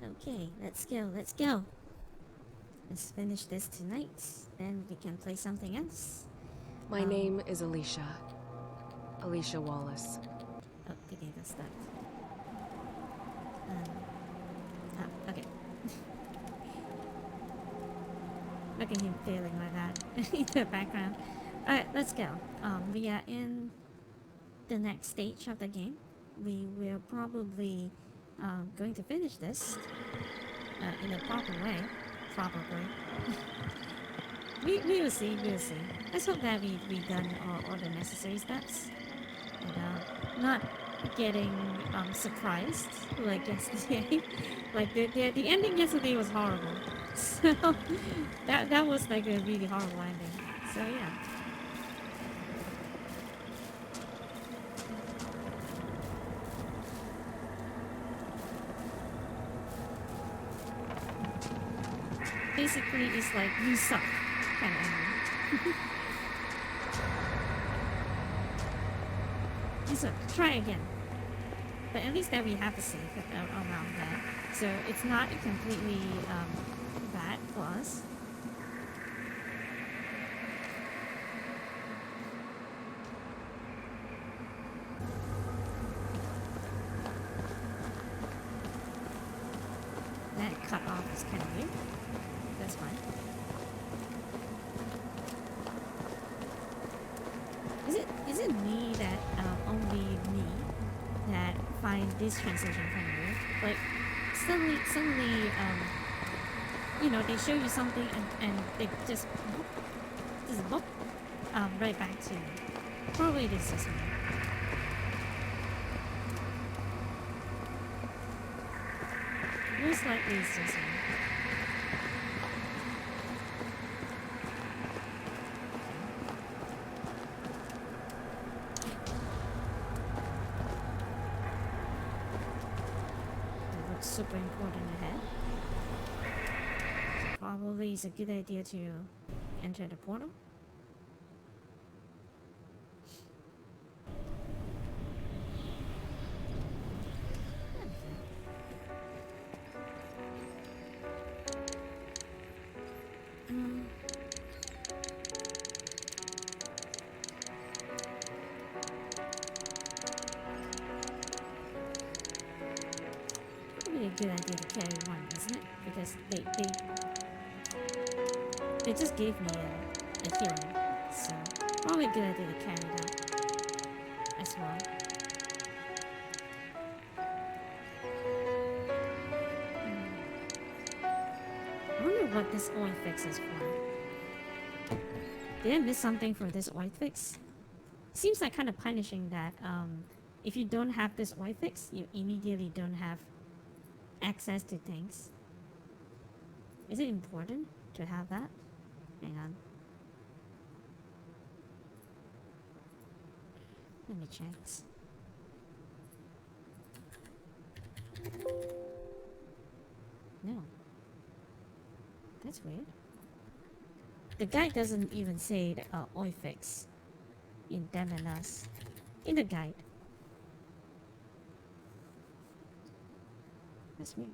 Okay, let's go, let's go. Let's finish this tonight, then we can play something else. My name is Alicia. Alicia Wallace. Oh, the game got stuck. Okay. Look at him feeling like that in the background. Alright, let's go. We are in the next stage of the game. We will probably going to finish this in a proper way. Probably. We will see, we will see. Let's hope that we done all the necessary steps. And not getting surprised like yesterday. Like the ending yesterday was horrible. So that was like a really horrible ending. So yeah. Basically it's like you suck kind of ending. You suck. Try again. But at least that we have a save around that. So it's not completely bad for us. That cut off is kind of weird. That's fine. Is it me that only me that find this transition kind of weird? Like suddenly they show you something and they just boop, right back to you. Probably it is just me. Most likely it's just me. That looks super important ahead. So probably it's a good idea to enter the portal. Probably a good idea to carry one, isn't it? Because they just gave me a healing, so probably a good idea to carry that as well. I wonder what this oil fix is for. Did I miss something for this oil fix? Seems like kind of punishing that if you don't have this oil fix, you immediately don't have access to things. Is it important to have that? Hang on. Let me check. No. That's weird. The guide doesn't even say the oil fix in Them and Us. In the guide. That's weird.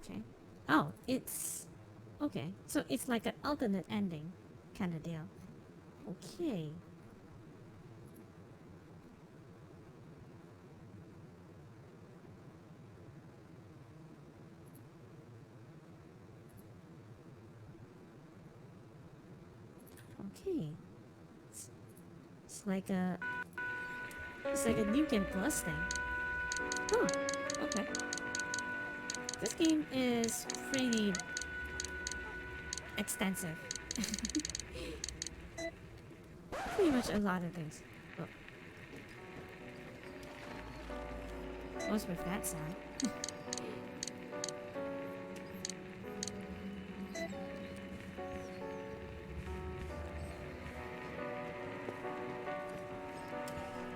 Okay. Oh, it's okay. So it's like an alternate ending kind of deal. Okay. Okay. It's, it's like a New Game Plus thing. Huh. Okay. This game is pretty extensive. Pretty much a lot of things. Oh, what's with that sound?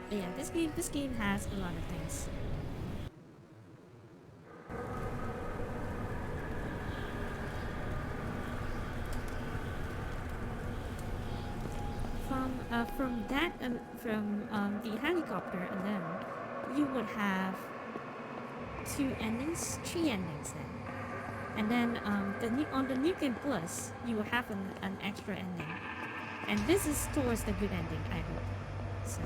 But yeah, this game has a lot of things. From the helicopter alone, you would have three endings then. And then on the New Game Plus, you will have an extra ending. And this is towards the good ending, I hope. So.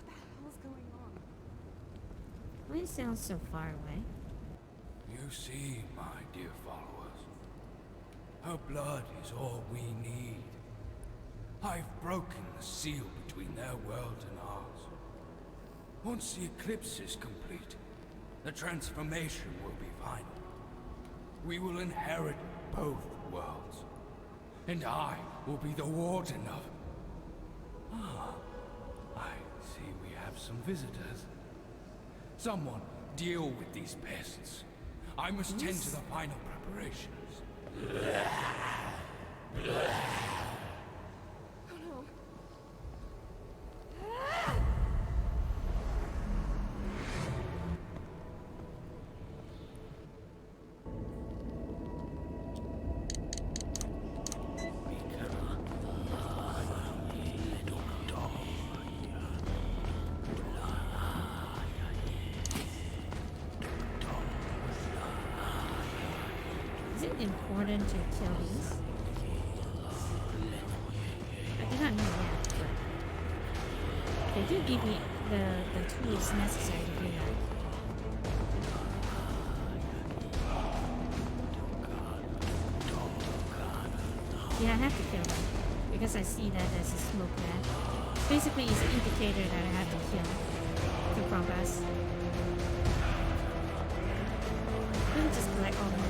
What the hell's going on? Why it sounds so far away? You see, my dear followers, her blood is all we need. I've broken the seal between their world and ours. Once the eclipse is complete, the transformation will be final. We will inherit both worlds, and I will be the warden of... Ah, I see we have some visitors. Someone deal with these pests. I must tend to the final preparations. Oh no. Is it important to kill these? I do not know yet, but they do give me the tools necessary to do that. Yeah, I have to kill them because I see that there's a smoke there. Basically, it's an indicator that I have to kill to progress. Let me just collect all the things.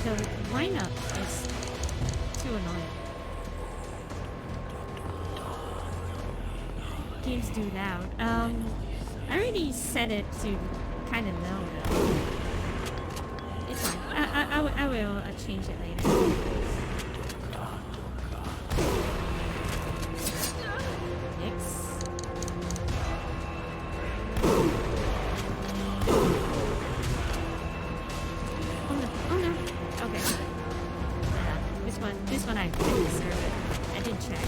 The lineup is too annoying. Games do loud. I already set it to kind of low though. It's fine. I will change it later. This one I didn't deserve it. I didn't check.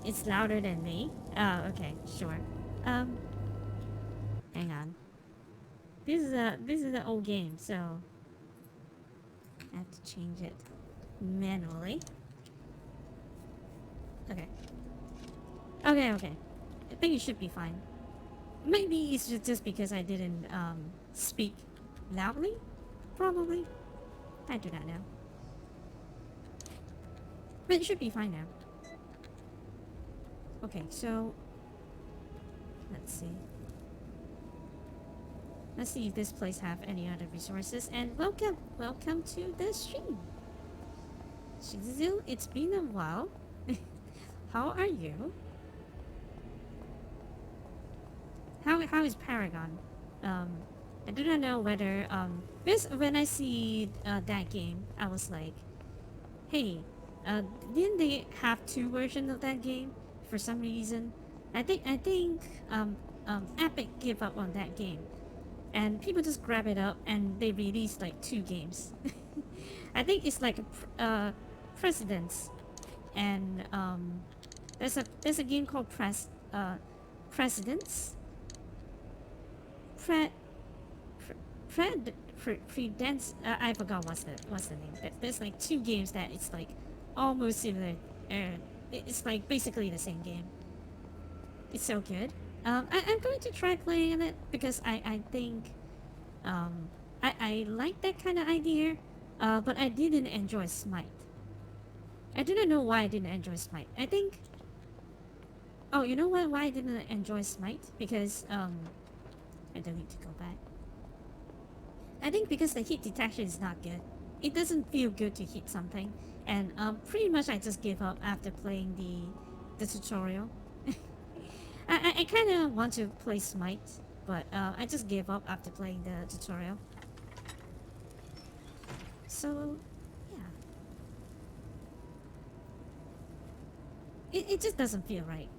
It's louder than me? Oh, okay, sure. Hang on. This is an old game, so I have to change it manually. Okay. Okay. I think it should be fine. Maybe it's just because I didn't speak loudly? Probably. I do not know. But it should be fine now. Okay, so let's see. Let's see if this place have any other resources. And welcome to the stream. Shizuzu, it's been a while. How are you? How is Paragon? I do not know whether because when I see that game, I was like, hey, didn't they have two versions of that game for some reason? I think Epic gave up on that game. and people just grab it up and they release like 2 games. I think it's like Precedence, and there's a game called Precedence. Pre Predence. I forgot what's the name. There's like 2 games that it's like almost similar. It's like basically the same game. It's so good. I'm going to try playing it because I think I like that kind of idea, but I didn't enjoy Smite. I didn't know why I didn't enjoy Smite. I think. Oh, you know what? Why I didn't enjoy Smite? Because I don't need to go back. I think because the hit detection is not good. It doesn't feel good to hit something, and pretty much I just gave up after playing the tutorial. I kind of want to play Smite, but I just gave up after playing the tutorial. So, yeah. It just doesn't feel right.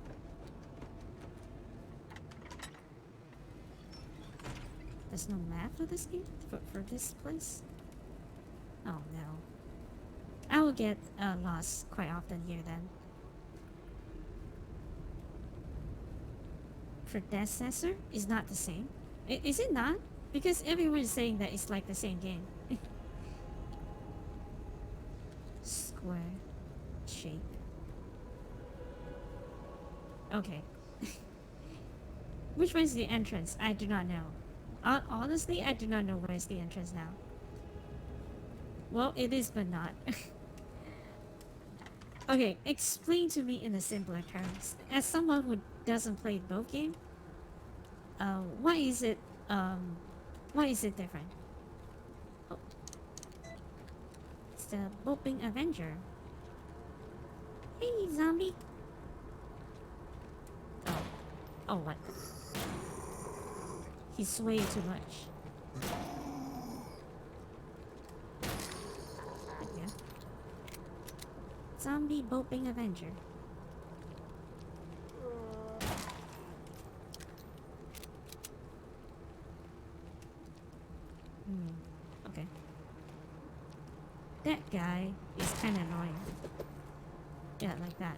There's no map for this game? For this place? Oh no. I will get lost quite often here then. Predecessor is not the same. Is it not? Because everyone is saying that it's like the same game. Square shape. Okay. Which one is the entrance? I do not know. Honestly, I do not know where is the entrance now. Well, it is, but not. Okay, explain to me in a simpler terms. As someone who doesn't play both games, why is it different? Oh. It's the Bopping Avenger. Hey, zombie. Oh. Oh, what? He swayed too much. Yeah. Zombie Bopping Avenger. Okay. That guy is kind of annoying. Yeah, like that.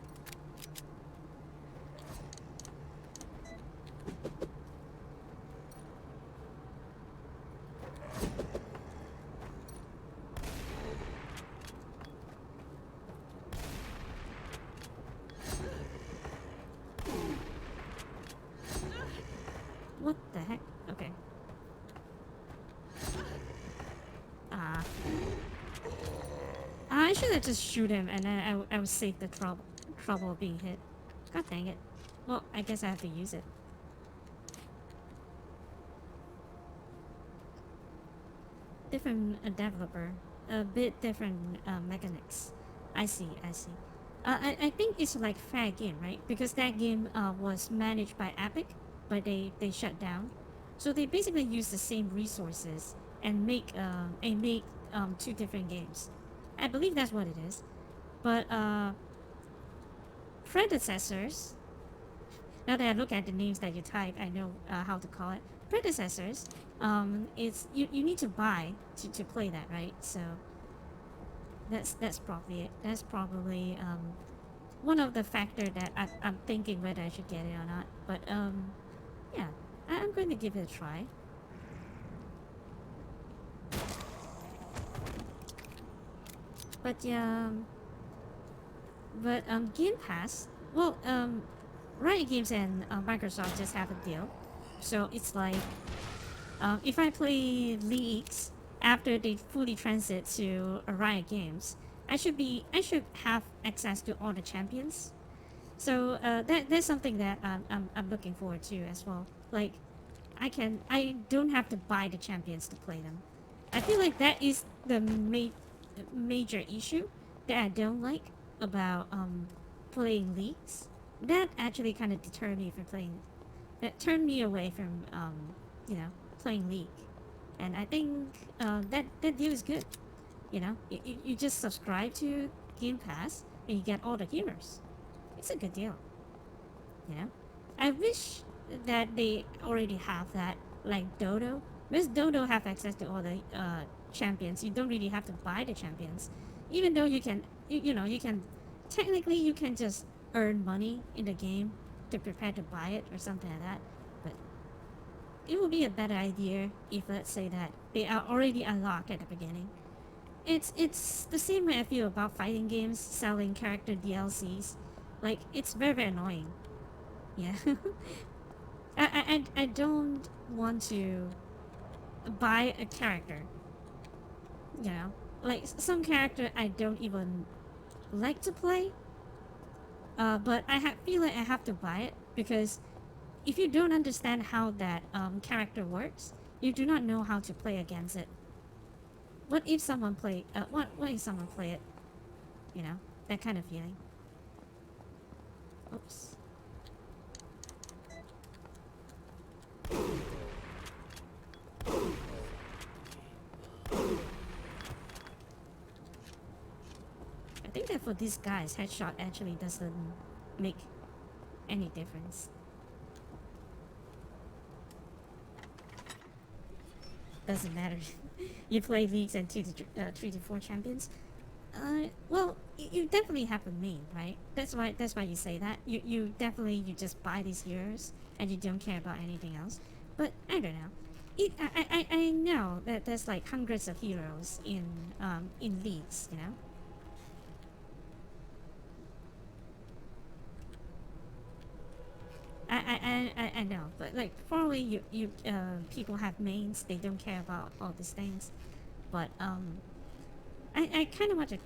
What the heck? Okay. I should have just shoot him and then I would save the trouble of being hit. God dang it. Well, I guess I have to use it. Different developer. A bit different mechanics. I see. I think it's like fair game, right? Because that game was managed by Epic, but they shut down. So they basically use the same resources and make 2 different games. I believe that's what it is. But predecessors. Now that I look at the names that you type, I know how to call it. Predecessors. It's you need to buy to play that, right? So that's probably it. That's probably one of the factor that I'm thinking whether I should get it or not. But yeah, I'm going to give it a try. But yeah, Game Pass. Well, Riot Games and Microsoft just have a deal, so it's like if I play leagues after they fully transit to Riot Games, I should have access to all the champions. So that's something that I'm looking forward to as well. Like I don't have to buy the champions to play them. I feel like that is the major issue that I don't like about playing leagues. That actually kind of deterred me from playing. That turned me away from playing league. And I think that deal is good. You just subscribe to Game Pass and you get all the heroes. It's a good deal. I wish that they already have that, like Dodo, Miss Dodo have access to all the champions. You don't really have to buy the champions, even though you can. You know, you can. Technically, you can just earn money in the game to prepare to buy it or something like that. But it would be a better idea if, let's say, that they are already unlocked at the beginning. It's the same way I feel about fighting games selling character DLCs. Like, it's very, very annoying. Yeah. I don't want to buy a character. You know? Like, some character I don't even like to play. But feel like I have to buy it because if you don't understand how that character works, you do not know how to play against it. What if someone play? What if someone play it? You know, that kind of feeling. Oops. I think that for these guys, headshot actually doesn't make any difference. Doesn't matter. You play leagues and 3 to 4 champions. Well, you definitely have a main, right? That's why you say that. You just buy these heroes and you don't care about anything else. But I don't know. I know that there's like hundreds of heroes in leagues, you know. I know, but like probably you people have mains. They don't care about all these things, but I kind of want to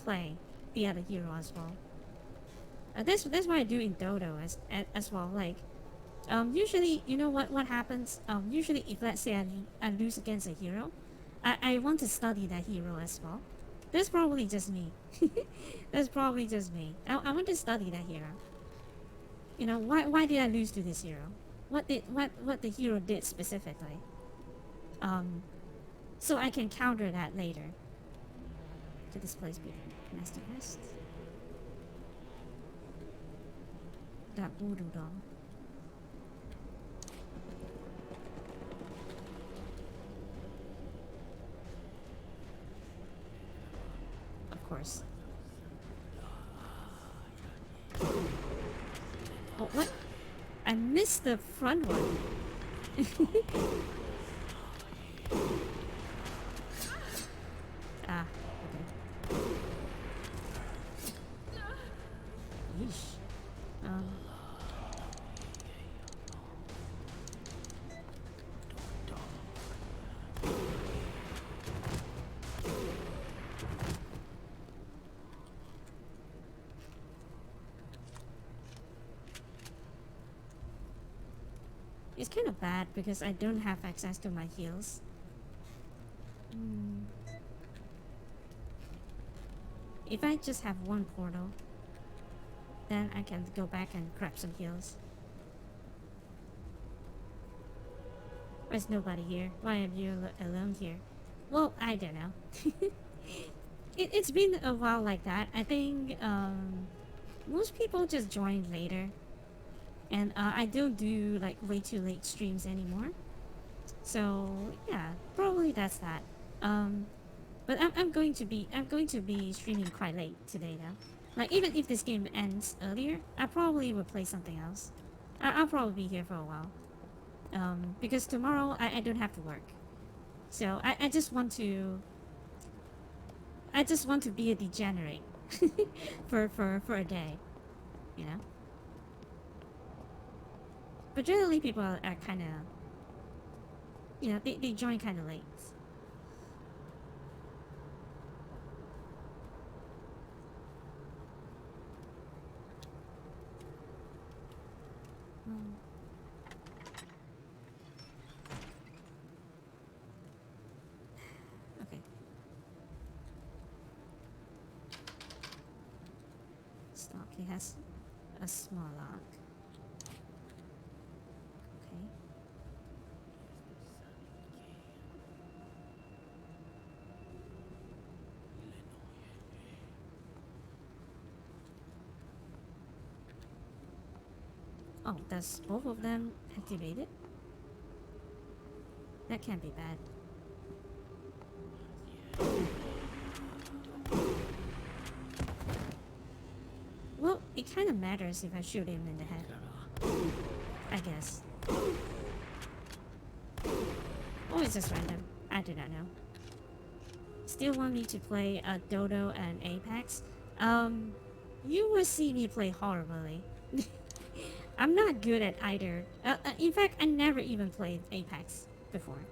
play the other hero as well. That's what I do in Dodo as well. Like, usually, you know what happens? Usually, if let's say I lose against a hero, I want to study that hero as well. That's probably just me. That's probably just me. I want to study that hero. You know, why did I lose to this hero? What the hero did specifically? Um, so I can counter that later. To this place be Master West. That voodoo doll. Of course. Oh, what? I missed the front one. Ah, okay. Yeesh. Um. It's kind of bad because I don't have access to my heals. Hmm. If I just have one portal, then I can go back and grab some heals. There's nobody here. Why am you alone here? Well, I don't know. It's been a while like that. I think most people just join later. And I don't do like way too late streams anymore. So yeah, probably that's that. Um, but I'm going to be streaming quite late today though. Like even if this game ends earlier, I probably will play something else. I'll probably be here for a while. Because tomorrow I don't have to work. So I just want to be a degenerate for a day, you know. But generally people are kind of, you know, they join kind of late. Hmm. Okay. Stock, he has a small lock. Okay. Oh, does both of them activated? That can't be bad. Well, it kind of matters if I shoot him in the head. I guess. Or it's just random. I do not know. Still want me to play Dodo and Apex? You will see me play horribly. I'm not good at either. In fact, I never even played Apex before.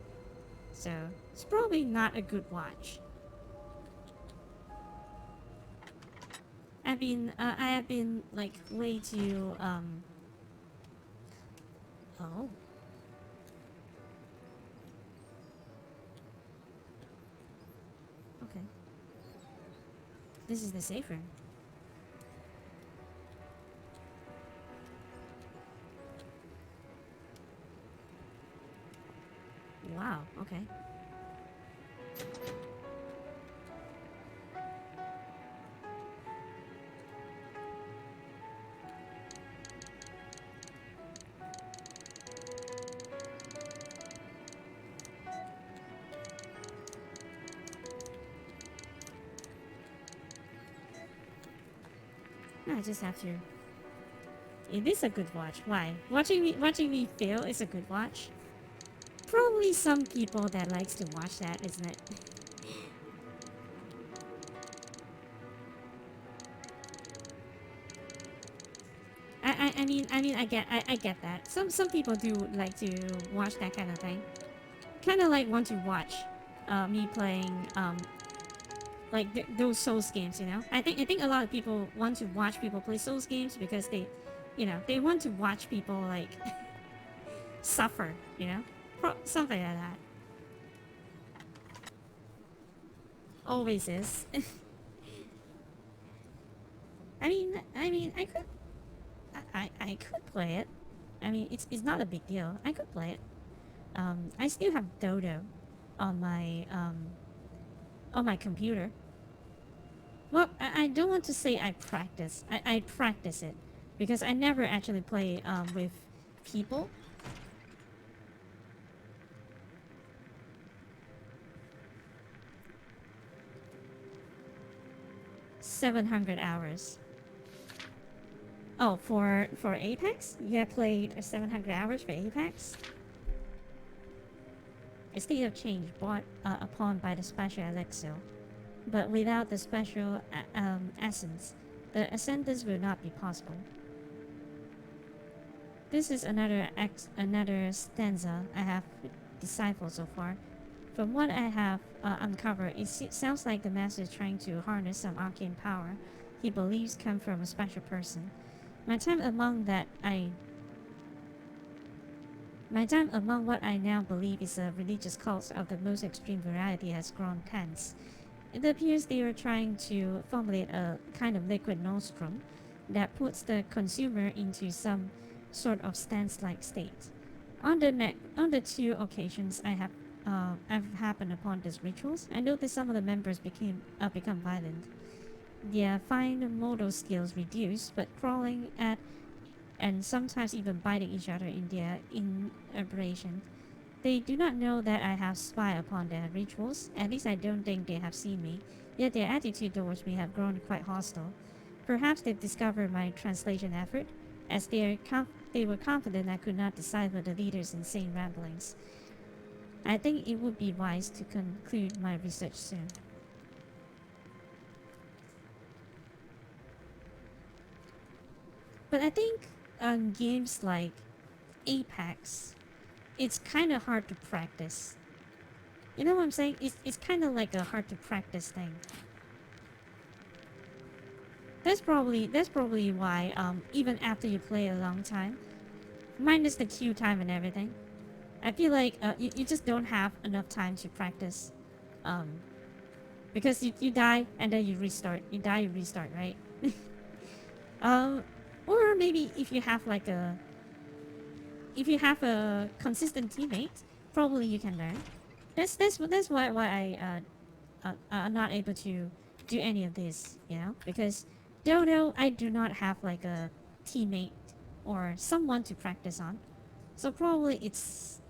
So, it's probably not a good watch. I have been, like, way too, Oh. Okay. This is the safe room. Wow, okay. No, I just have to. It is a good watch. Why? Watching me fail is a good watch. Probably some people that likes to watch that, isn't it? I get that. Some people do like to watch that kind of thing. Kind of like want to watch me playing like those Souls games, you know. I think a lot of people want to watch people play Souls games because they, you know, they want to watch people like suffer, you know, something like that. Always is. I could, I could play it. I mean, it's not a big deal. I could play it. I still have Dodo on my computer. Well, I don't want to say I practice. I practice it because I never actually play with people. 700 hours. Oh, for Apex? You have played 700 hours for Apex? A state of change brought upon by the special elixir, but without the special essence, the ascendance will not be possible. This is another stanza I have deciphered so far. From what I have uncovered, it sounds like the master is trying to harness some arcane power he believes come from a special person. My time among what I now believe is a religious cult of the most extreme variety has grown tense. It appears they are trying to formulate a kind of liquid nostrum that puts the consumer into some sort of stance-like state. On the two occasions I've happened upon these rituals, I noticed some of the members become violent. Their fine motor skills reduced, but crawling at and sometimes even biting each other in their inebriation. They do not know that I have spied upon their rituals, at least I don't think they have seen me, yet their attitude towards me have grown quite hostile. Perhaps they've discovered my translation effort, as they were confident I could not decipher the leader's insane ramblings. I think it would be wise to conclude my research soon. But I think on games like Apex, it's kind of hard to practice. You know what I'm saying? It's kind of like a hard to practice thing. That's probably why even after you play a long time, minus the queue time and everything, I feel like you just don't have enough time to practice. Because you die and then you restart. You die, you restart, right? Or maybe if you have a consistent teammate, probably you can learn. That's why I'm not able to do any of this, you know, because Dodo I do not have like a teammate or someone to practice on, so probably it's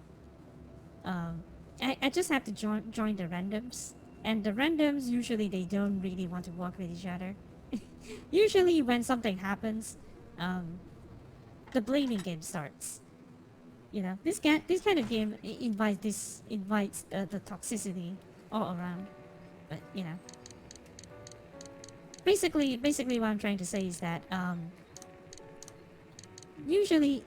I just have to join the randoms, and the randoms usually they don't really want to work with each other. Usually when something happens, the blaming game starts. You know, this kind of game invites the toxicity all around. But you know, basically what I'm trying to say is that usually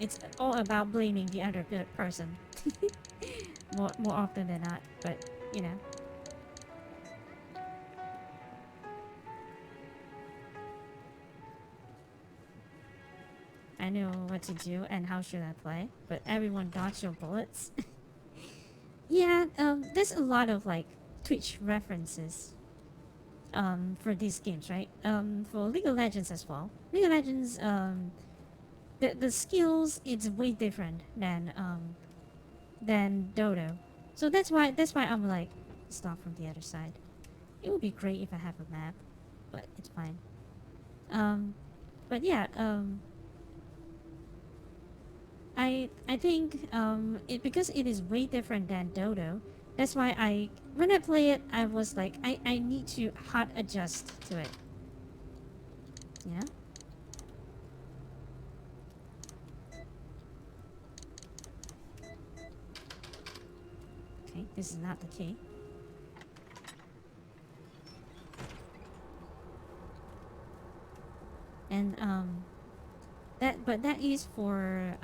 it's all about blaming the other person more often than not. But you know. I know what to do and how should I play, but everyone dodge your bullets. Yeah, there's a lot of like Twitch references for these games, right? For League of Legends as well. League of Legends, the skills it's way different than Dodo. So that's why I'm like start from the other side. It would be great if I have a map, but it's fine. But yeah, I think it because it is way different than Dodo. That's why when I play it, I was like I need to hard adjust to it. Yeah. Okay, this is not the key. And that is for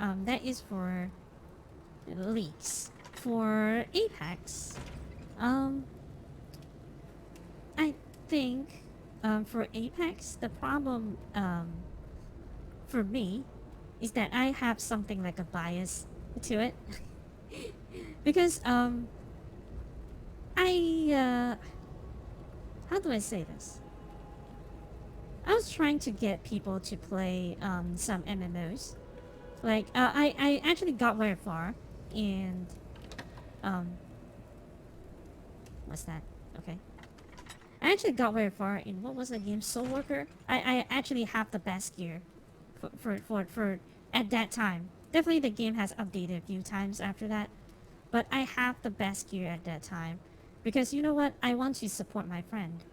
leaks. For Apex, I think for Apex the problem for me is that I have something like a bias to it because I how do I say this? I was trying to get people to play some MMOs. Like I actually got very far, and what's that? Okay, I actually got very far in what was the game? Soul Worker. I actually have the best gear for at that time. Definitely the game has updated a few times after that, but I have the best gear at that time because you know what? I want to support my friend.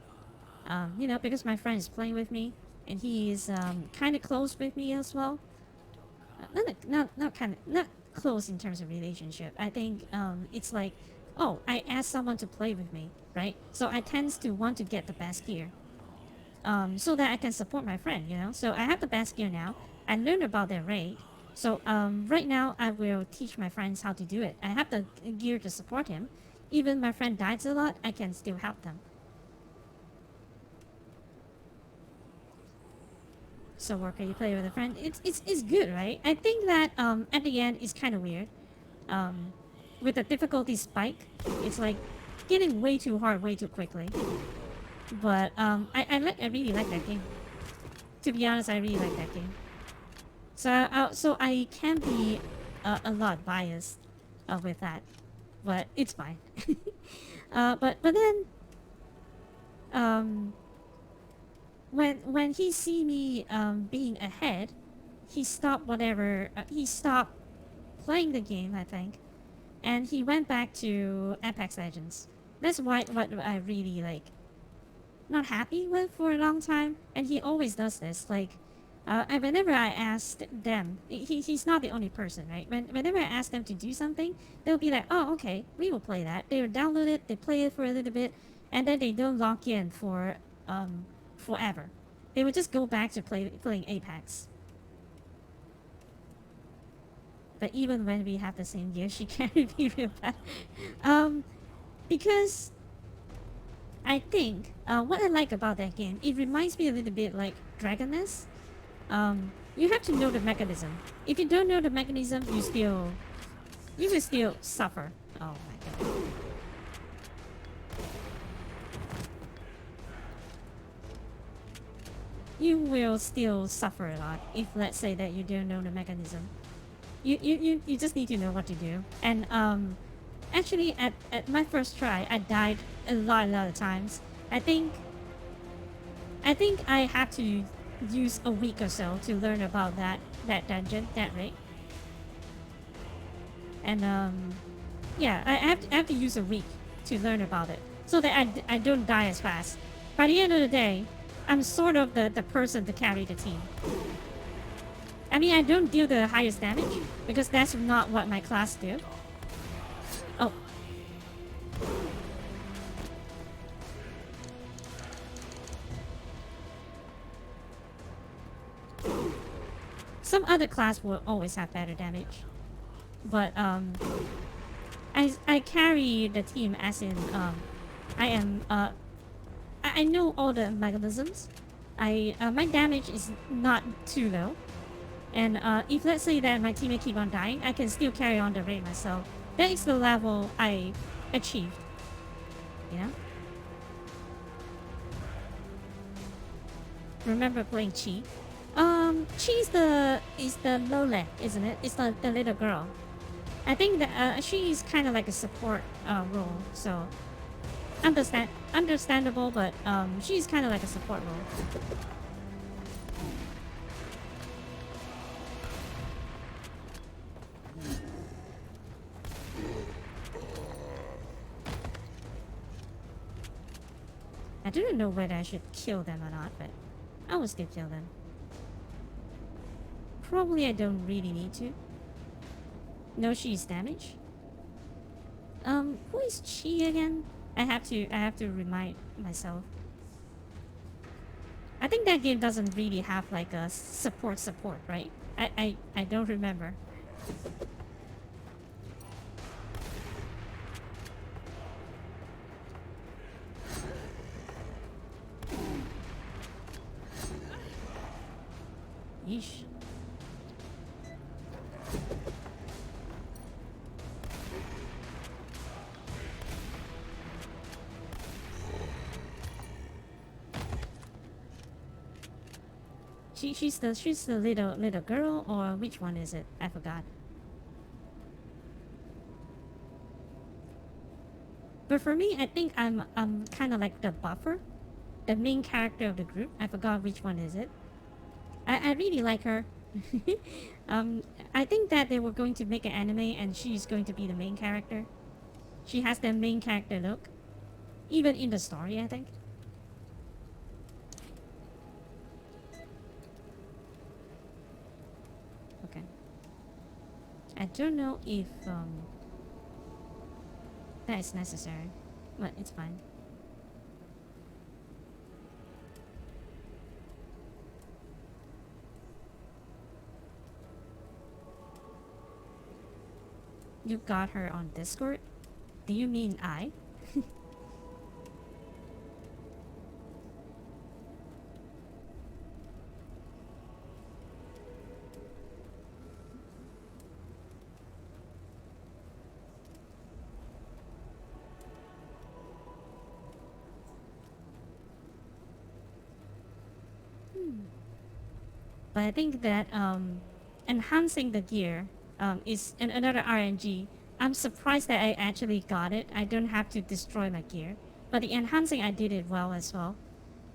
You know, because my friend is playing with me, and he is kind of close with me as well. Not close in terms of relationship. I think it's like, oh, I asked someone to play with me, right? So I tend to want to get the best gear, so that I can support my friend. You know, so I have the best gear now. I learned about their raid. So right now I will teach my friends how to do it. I have the gear to support him. Even my friend dies a lot, I can still help them. So Worker, you play with a friend. It's good, right? I think that at the end it's kind of weird. With the difficulty spike, it's like getting way too hard way too quickly. But I really like that game. To be honest, I really like that game. So I can be a lot biased with that, but it's fine. But then when he see me being ahead, he stopped whatever. He stopped playing the game, I think, and he went back to Apex Legends. That's what I really like. Not happy with for a long time, and he always does this. Like, whenever I asked them, he's not the only person, right? Whenever I ask them to do something, they'll be like, "Oh, okay, we will play that." They will download it, they play it for a little bit, and then they don't log in for forever. They would just go back to playing Apex. But even when we have the same gear, she can't be real bad. Because I think what I like about that game, it reminds me a little bit like Dragoness. You have to know the mechanism. If you don't know the mechanism, you will still suffer. Oh my god. You will still suffer a lot if, let's say, that you don't know the mechanism. You just need to know what to do. And actually, at my first try, I died a lot of times. I think I have to use a week or so to learn about that that dungeon, that raid. And yeah, I have to use a week to learn about it so that I don't die as fast. By the end of the day, I'm sort of the person to carry the team. I mean, I don't deal the highest damage because that's not what my class do. Oh. Some other class will always have better damage. But I carry the team as in I am I know all the mechanisms. My damage is not too low. And if let's say that my teammate keep on dying, I can still carry on the raid myself. That is the level I achieved. You know? Remember playing Chi? Chi is the Lole, isn't it? It's the little girl. I think that she is kind of like a support role, so understandable, but she's kind of like a support role. I didn't know whether I should kill them or not, but I will still kill them. Probably I don't really need to. No, she's damage. Who is Chi again? I have to remind myself. I think that game doesn't really have like a support, right? I don't remember. Yeesh. She's the little girl, or which one is it? I forgot. But for me, I think I'm kind of like the buffer, the main character of the group. I forgot which one is it. I really like her. I think that they were going to make an anime and she's going to be the main character. She has the main character look, even in the story, I think. Okay. I don't know if that is necessary, but it's fine. You got her on Discord? Do you mean I? But I think that enhancing the gear is another RNG. I'm surprised that I actually got it. I don't have to destroy my gear. But the enhancing, I did it well as well.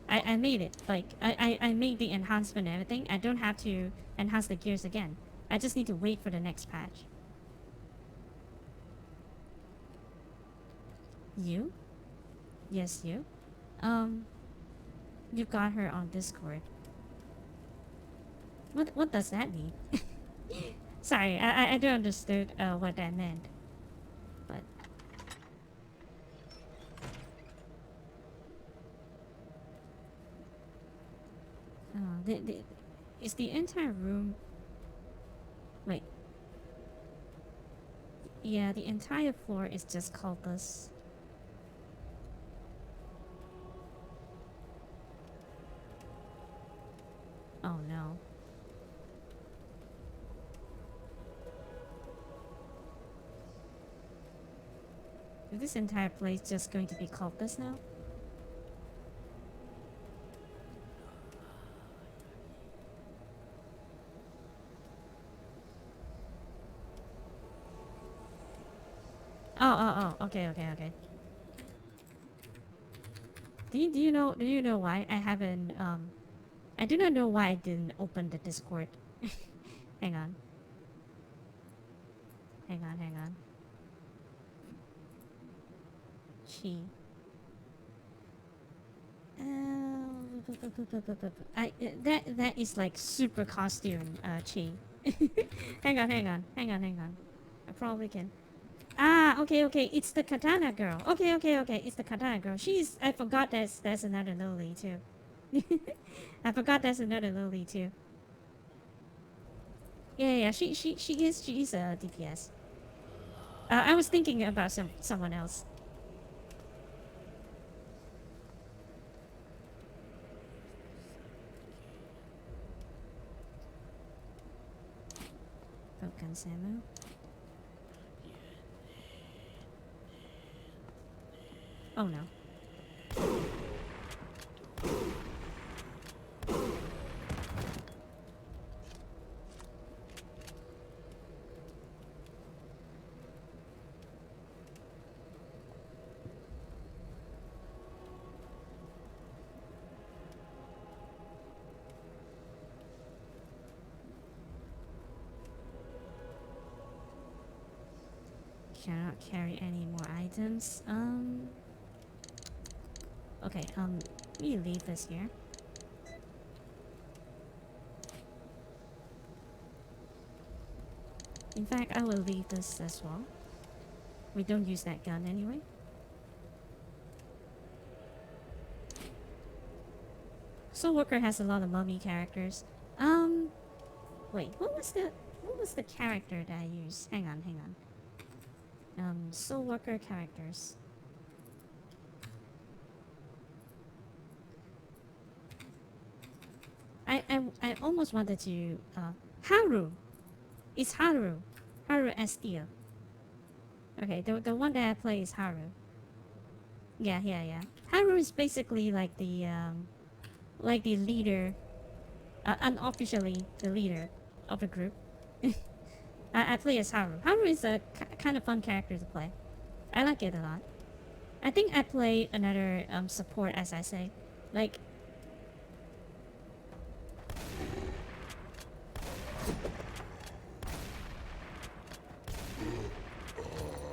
I made it. Like, I made the enhancement and everything. I don't have to enhance the gears again. I just need to wait for the next patch. You? Yes, you. You got her on Discord. What does that mean? Sorry, I don't understood what that meant. But is the entire room? Wait. Yeah, the entire floor is just cultists. Oh no. Is this entire place just going to be cultists now? Oh, okay. Do you know why I haven't I do not know why I didn't open the Discord. Hang on. Hang on, hang on. She. That is like super costume, Chi. Hang on, hang on, hang on, hang on. I probably can. Ah, okay, okay. It's the katana girl. Okay, okay, okay. It's the katana girl. She's. I forgot that's another Lily too. I forgot that's another Lily too. Yeah, yeah. She is a DPS. I was thinking about someone else. Broken Samu. Oh no. Cannot carry any more items. Okay, we leave this here. In fact, I will leave this as well. We don't use that gun anyway. Soul Worker has a lot of mummy characters. Wait, what was the character that I used? Hang on, hang on. Soul Worker characters. I almost wanted to Haru. It's Haru. Haru Estia. Okay, the one that I play is Haru. Yeah, yeah, yeah. Haru is basically like the leader, unofficially the leader of the group. I play as Haru. Haru is a kind of fun character to play. I like it a lot. I think I play another support, as I say. Like,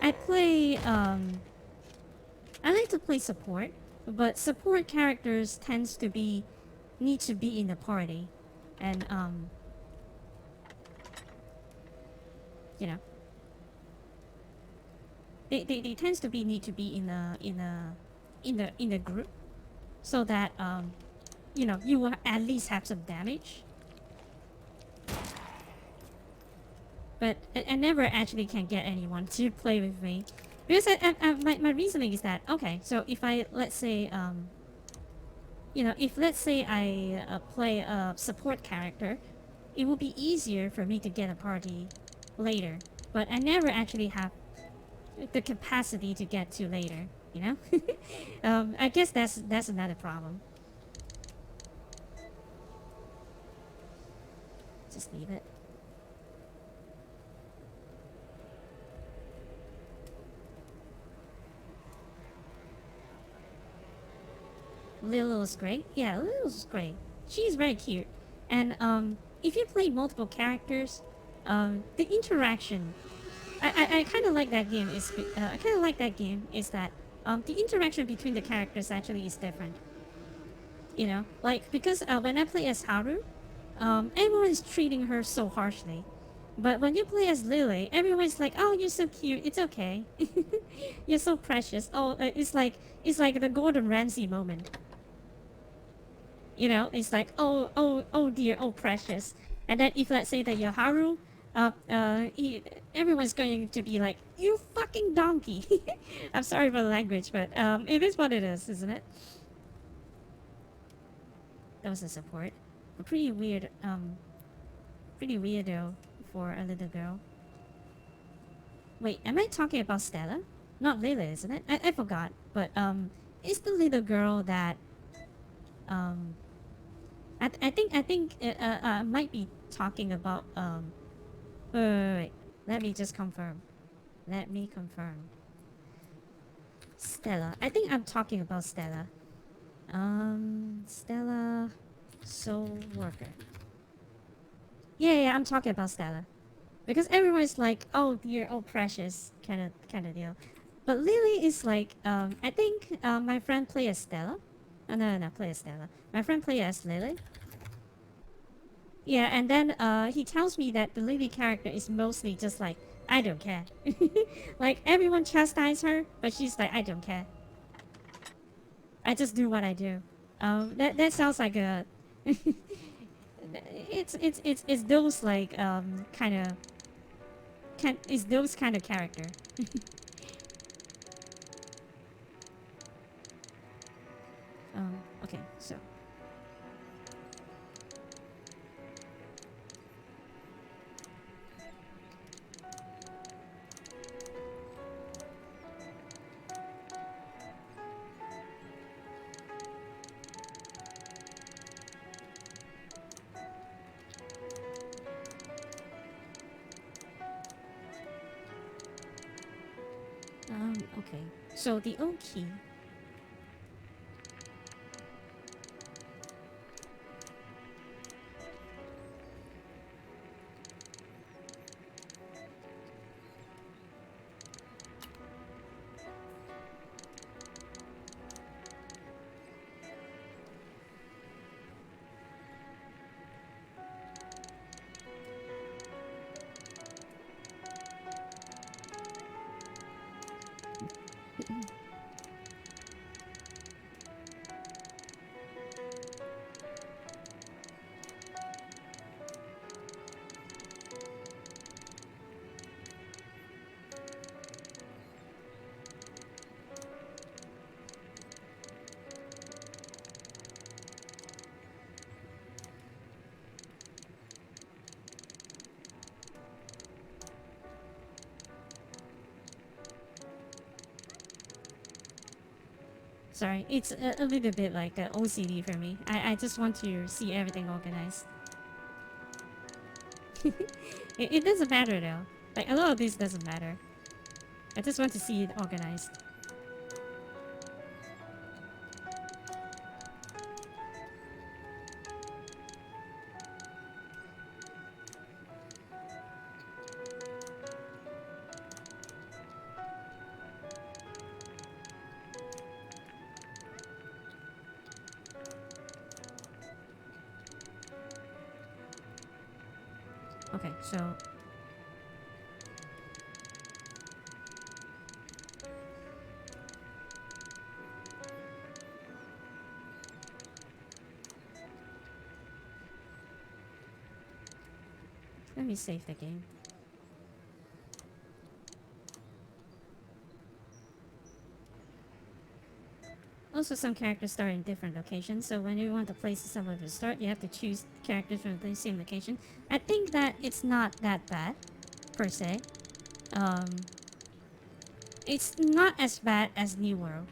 I play I like to play support, but support characters tends to need to be in the party, and you know, they tends to need to be in the group, so that you know, you will at least have some damage. But I never actually can get anyone to play with me, because my reasoning is that, okay, so if I, let's say, you know, if let's say I play a support character, it will be easier for me to get a party later. But I never actually have the capacity to get to later, you know? I guess that's another problem. Just leave it. Lilo's great. Yeah, Lilo's great. She's very cute. And if you play multiple characters, the interaction, I kind of like that game. I kind of like that game is that the interaction between the characters actually is different. You know, like, because when I play as Haru, everyone is treating her so harshly. But when you play as Lily, everyone's like, "Oh, you're so cute. It's okay. You're so precious." Oh, it's like the Gordon Ramsay moment. You know, it's like, "Oh, oh, oh dear, oh precious." And then if let's say that you're Haru, everyone's going to be like, "You fucking donkey." I'm sorry for the language, but it is what it is, isn't it? That was a support. Pretty weird. Pretty weirdo for a little girl. Wait, am I talking about Stella? Not Lily, isn't it? I forgot. But it's the little girl that um I think I might be talking about wait. Let me just confirm. Let me confirm. Stella. I think I'm talking about Stella. Stella Soul Worker. Yeah, I'm talking about Stella. Because everyone's like, oh dear, oh precious, kind of deal. But Lily is like, I think my friend play as Stella. No, play as Stella. My friend play as Lily. Yeah, and then he tells me that the Lily character is mostly just like, I don't care. Like everyone chastise her, but she's like, I don't care. I just do what I do. That sounds like a. It's those like kind of can is those kind of character. Okay, so okay, so the O key. Sorry, it's a little bit like OCD for me. I just want to see everything organized. It doesn't matter though. Like a lot of this doesn't matter. I just want to see it organized. Okay, so let me save the game. Also, some characters start in different locations, so when you want to place someone to start, you have to choose characters from the same location. I think that it's not that bad, per se. Um, it's not as bad as New World.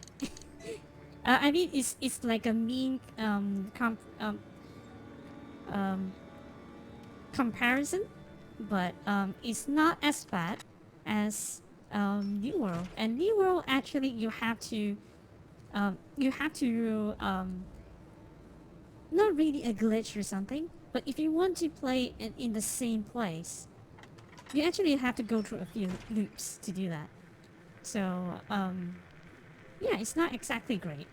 I mean, it's like a mean um, comparison, but it's not as bad as New World. And New World, actually, you have to not really a glitch or something, but if you want to play it in the same place, you actually have to go through a few loops to do that. So yeah, it's not exactly great.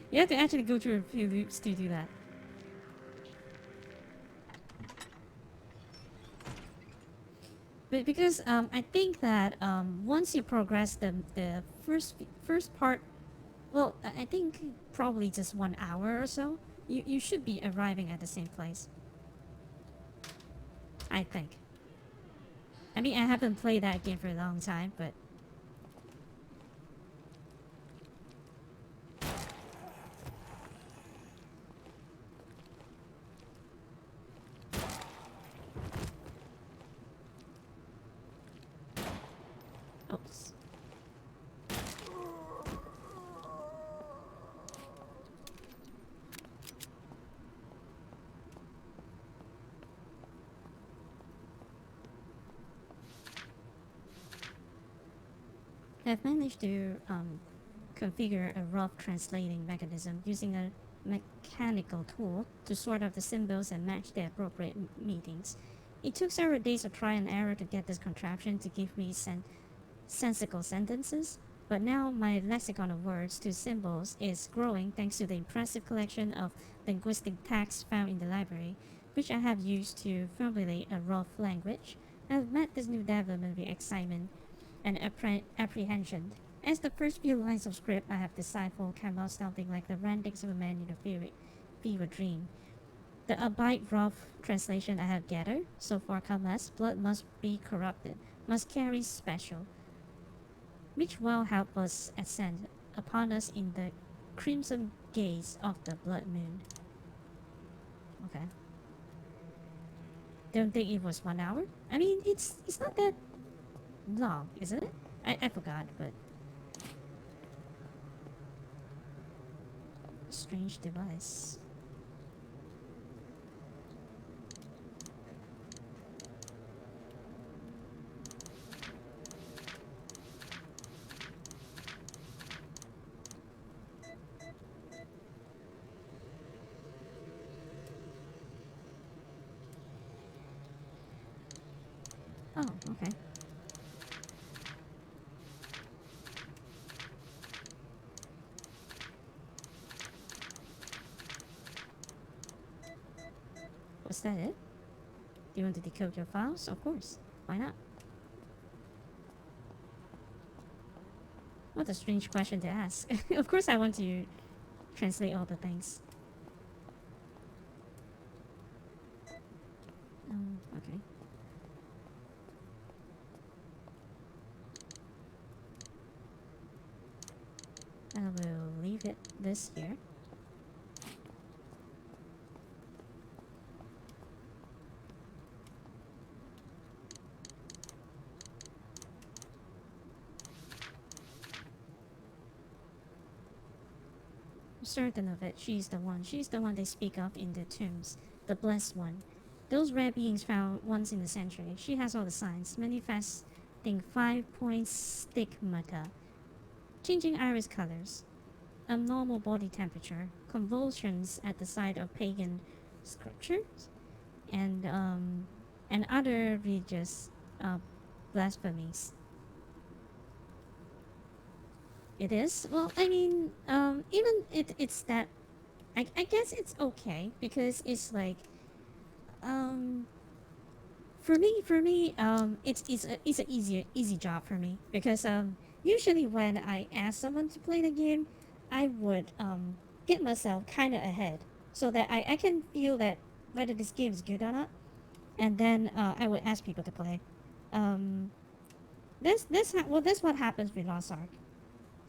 You have to actually go through a few loops to do that. But because I think that once you progress the first part, well, I think probably just 1 hour or so, you should be arriving at the same place. I think. I mean, I haven't played that game for a long time, but oops. I've managed to configure a rough translating mechanism using a mechanical tool to sort out the symbols and match the appropriate meanings. It took several days of try and error to get this contraption to give me sensical sentences, but now my lexicon of words to symbols is growing thanks to the impressive collection of linguistic tags found in the library, which I have used to formulate a rough language. I have met this new development with excitement and apprehension. As the first few lines of script I have deciphered came out sounding like the randics of a man in a fever dream. The albeit rough translation I have gathered so far come as blood must be corrupted, must carry special, which will help us ascend upon us in the crimson gaze of the blood moon. Okay. Don't think it was 1 hour? I mean, it's not that long, isn't it? I forgot, but... Strange device. Oh, okay. Was that it? Do you want to decode your files? Of course. Why not? What a strange question to ask. Of course I want to translate all the things. Okay. I will leave this here. I'm certain of it. She's the one. She's the one they speak of in the tombs. The blessed one. Those rare beings found once in a century. She has all the signs, manifesting 5-point stigmata, changing iris colors, abnormal body temperature, convulsions at the site of pagan scriptures, and other religious blasphemies. It is? Well, I mean, even it's that, I guess it's okay, because it's like, for me, it's an easy job for me, because, usually when I ask someone to play the game, I would, get myself kind of ahead, so that I can feel that whether this game is good or not, and then, I would ask people to play. That's what happens with Lost Ark.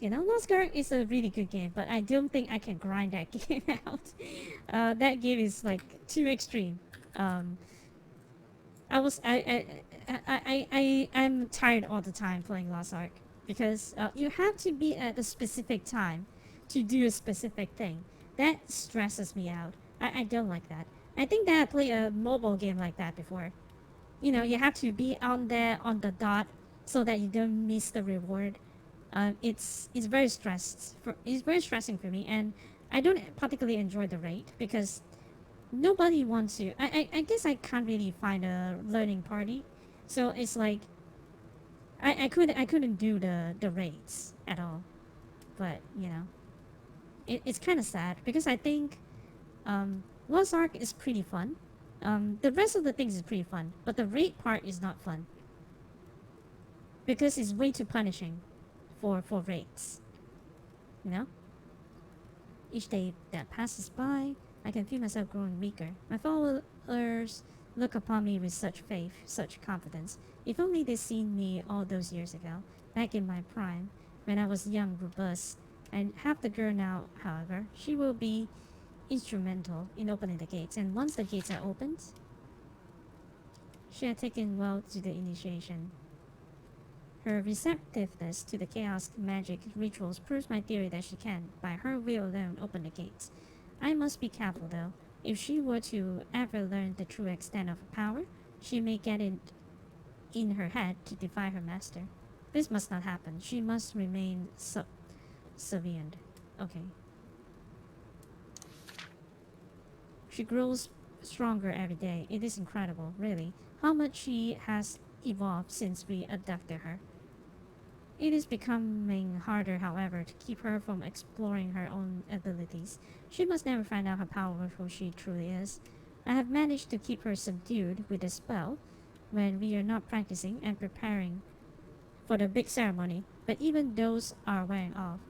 You know, Lost Ark is a really good game, but I don't think I can grind that game out. That game is like too extreme. I'm tired all the time playing Lost Ark, because you have to be at a specific time to do a specific thing. That stresses me out. I don't like that. I think that I played a mobile game like that before. You know, you have to be on there on the dot so that you don't miss the reward. It's very it's very stressing for me, and I don't particularly enjoy the raid, because nobody wants to. I guess I can't really find a learning party, so it's like I couldn't do the raids at all. But you know, it's kind of sad, because I think Lost Ark is pretty fun. The rest of the things is pretty fun, but the raid part is not fun, because it's way too punishing for raids. You know? Each day that passes by, I can feel myself growing weaker. My followers look upon me with such faith, such confidence. If only they'd seen me all those years ago, back in my prime, when I was young, robust, and half the girl now, however. She will be instrumental in opening the gates, and once the gates are opened, she had taken well to the initiation. Her receptiveness to the chaos magic rituals proves my theory that she can, by her will alone, open the gates. I must be careful, though. If she were to ever learn the true extent of her power, she may get it in her head to defy her master. This must not happen. She must remain subservient. Okay. She grows stronger every day. It is incredible, really, how much she has evolved since we abducted her. It is becoming harder, however, to keep her from exploring her own abilities. She must never find out how powerful she truly is. I have managed to keep her subdued with a spell when we are not practicing and preparing for the big ceremony, but even those are wearing off.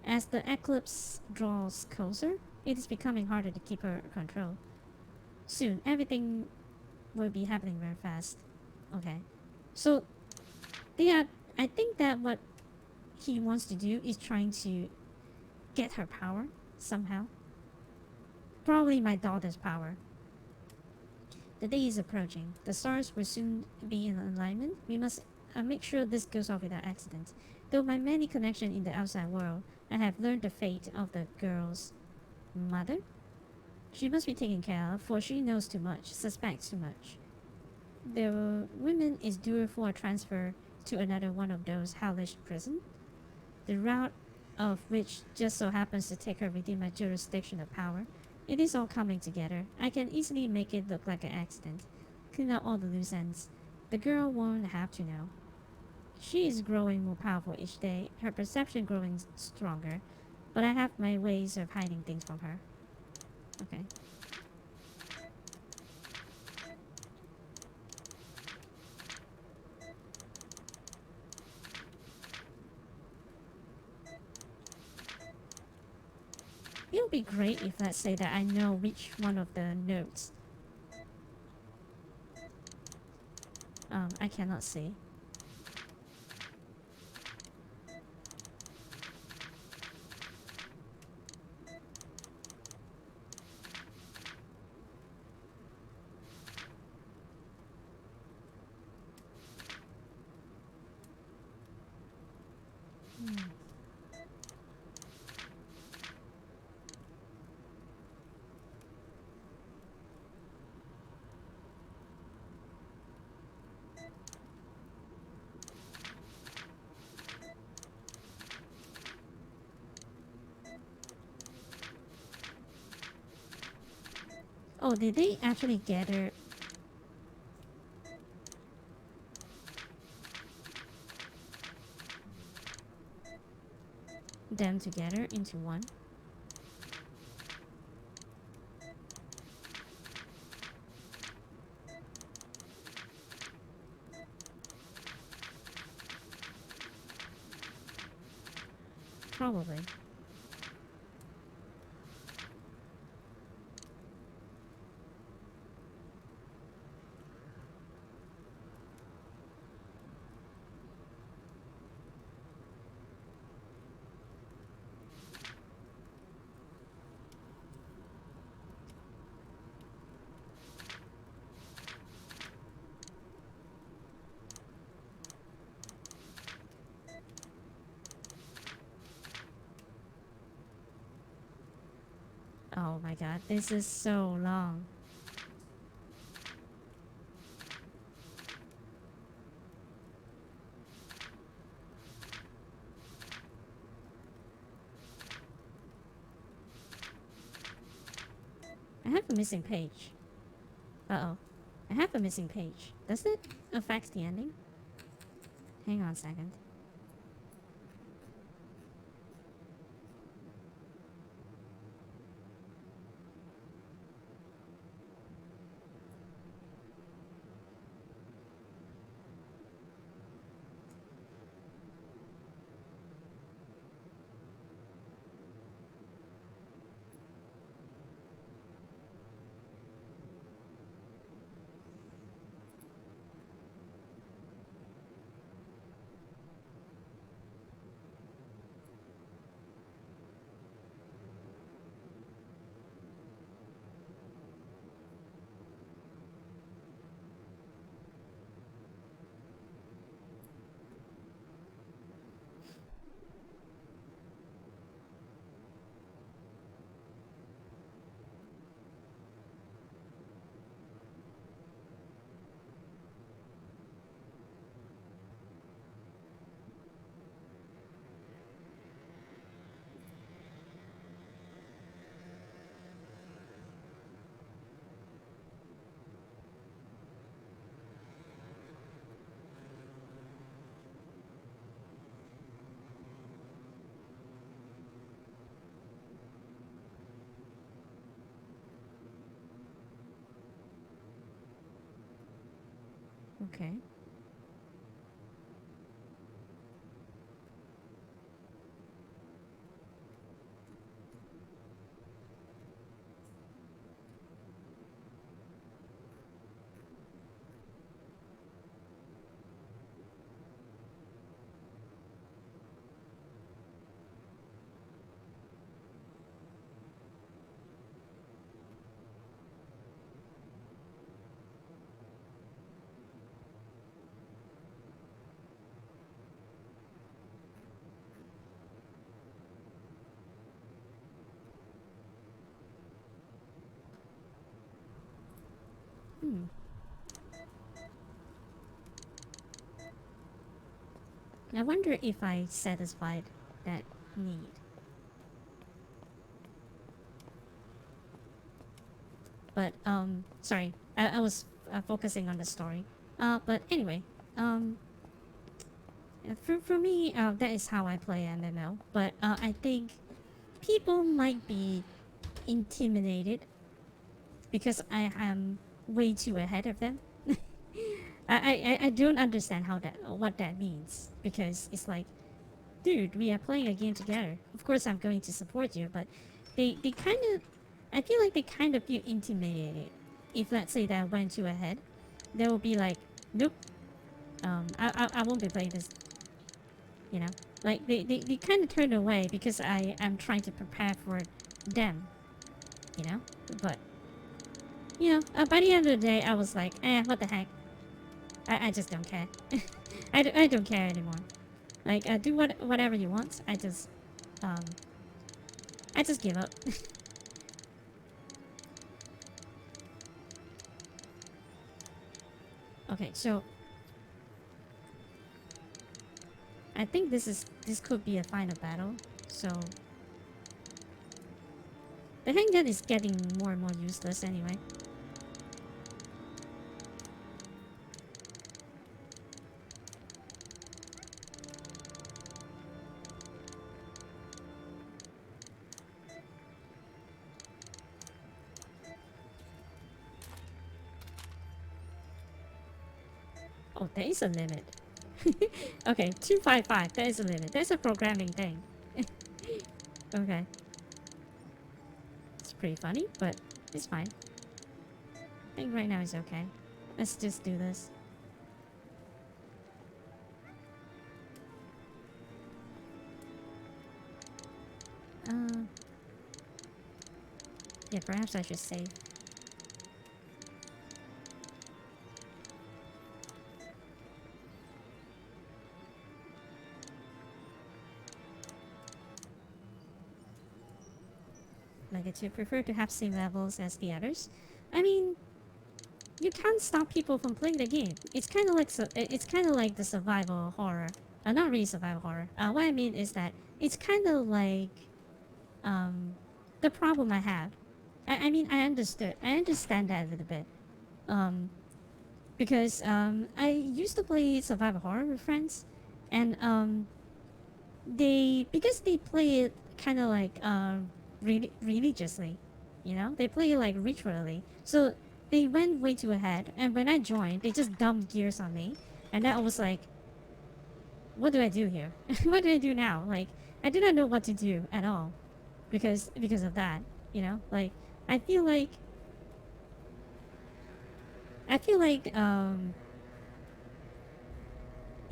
As the eclipse draws closer, it is becoming harder to keep her control. Soon, everything will be happening very fast. Okay. So, they are. I think that what he wants to do is trying to get her power somehow. Probably my daughter's power. The day is approaching. The stars will soon be in alignment. We must make sure this goes off without accident. Through my many connections in the outside world, I have learned the fate of the girl's mother. She must be taken care of, for she knows too much, suspects too much. The woman is due for a transfer to another one of those hellish prisons, the route of which just so happens to take her within my jurisdiction of power. It is all coming together. I can easily make it look like an accident. Clean out all the loose ends. The girl won't have to know. She is growing more powerful each day, her perception growing stronger, but I have my ways of hiding things from her. Okay. It would be great if, let's say, that I know which one of the notes I cannot see. Oh, did they actually gather them together into one? Probably. Oh my god, this is so long. I have a missing page. Uh-oh. I have a missing page. Does it affect the ending? Hang on a second. Okay. Hmm. I wonder if I satisfied that need. But sorry, I was focusing on the story. But anyway, um, for me, that is how I play MMO. But I think people might be intimidated because I am way too ahead of them. I don't understand how that what that means because it's like, dude, we are playing a game together. Of course, I'm going to support you, but they kind of, I feel like they kind of feel intimidated. If let's say that I went too ahead, they will be like, nope, I won't be playing this. You know, like they kind of turn away because I am trying to prepare for them. You know, but you know, by the end of the day, I was like, what the heck? I just don't care. I don't care anymore. Like, do whatever you want. Um, I just give up. Okay, so I think this could be a final battle. So the handgun is getting more and more useless anyway. Oh, there is a limit. Okay, 255. There is a limit. There's a programming thing. Okay. It's pretty funny, but it's fine. I think right now is okay. Let's just do this. Yeah, perhaps I should save. Like, I prefer to have same levels as the others. I mean, you can't stop people from playing the game. It's kind of like it's kind of like the survival horror. Not really survival horror. What I mean is that it's kind of like um, the problem I have. I mean, I understand that a little bit. Um, because I used to play survival horror with friends, and because they play it kind of like religiously, you know, they play it like ritually. So they went way too ahead, and when I joined, they just dumped gears on me, and I was like, what do I do here? What do I do now? Like, I did not know what to do at all because of that. You know, like I feel like I feel like you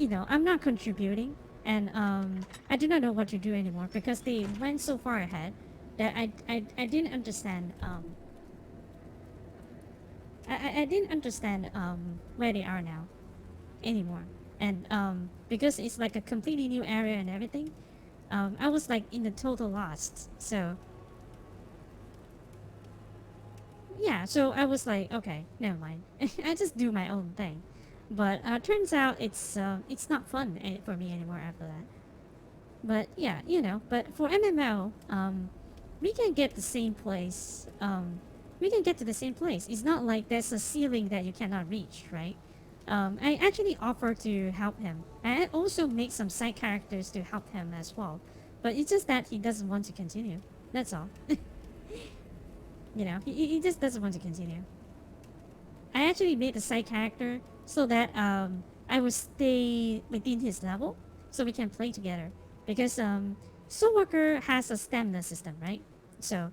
know, I'm not contributing, and I do not know what to do anymore because they went so far ahead that I didn't understand I didn't understand where they are now anymore, and because it's like a completely new area and everything, I was like in the total lost. So yeah, so I was like, okay, never mind. I just do my own thing. But turns out it's not fun for me anymore after that. But yeah, you know. But for MMO, we can get the same place. We can get to the same place. It's not like there's a ceiling that you cannot reach, right? I actually offer to help him. I also make some side characters to help him as well. But it's just that he doesn't want to continue. That's all. You know, he just doesn't want to continue. I actually made a side character so that I will stay within his level, so we can play together. Because Soulwalker has a stamina system, right? So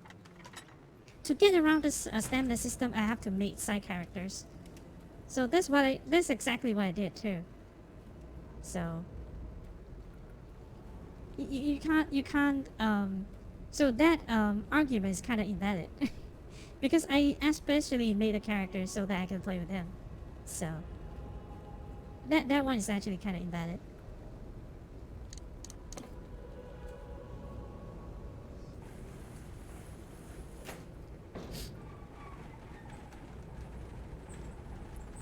to get around this stamina system, I have to make side characters. So that's exactly what I did too. So you can't so that argument is kind of invalid because I especially made a character so that I can play with him. So that one is actually kind of invalid.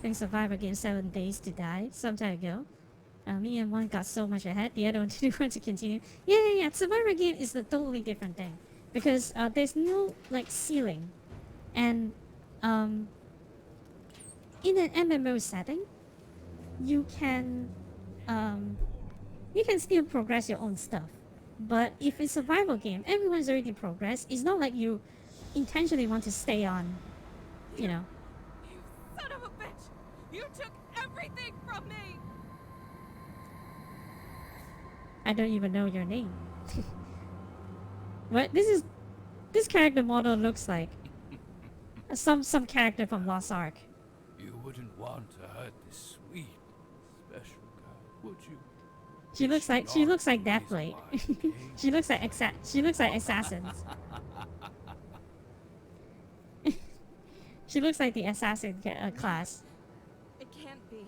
Think Survivor Game 7 days to die some time ago. Me and one got so much ahead, the other one didn't want to continue. Yeah. Survivor game is a totally different thing because there's no like ceiling, and um, in an MMO setting, you can um, you can still progress your own stuff. But if it's a survival game, everyone's already progressed. It's not like you intentionally want to stay on, you know. You son of a bitch! You took everything from me! I don't even know your name. What this character model looks like some character from Lost Ark. You wouldn't want to hurt this sweet, special girl, would you? She looks like Not Deathblade. is my king. She looks like assassins. She looks like the assassin class. It can't be.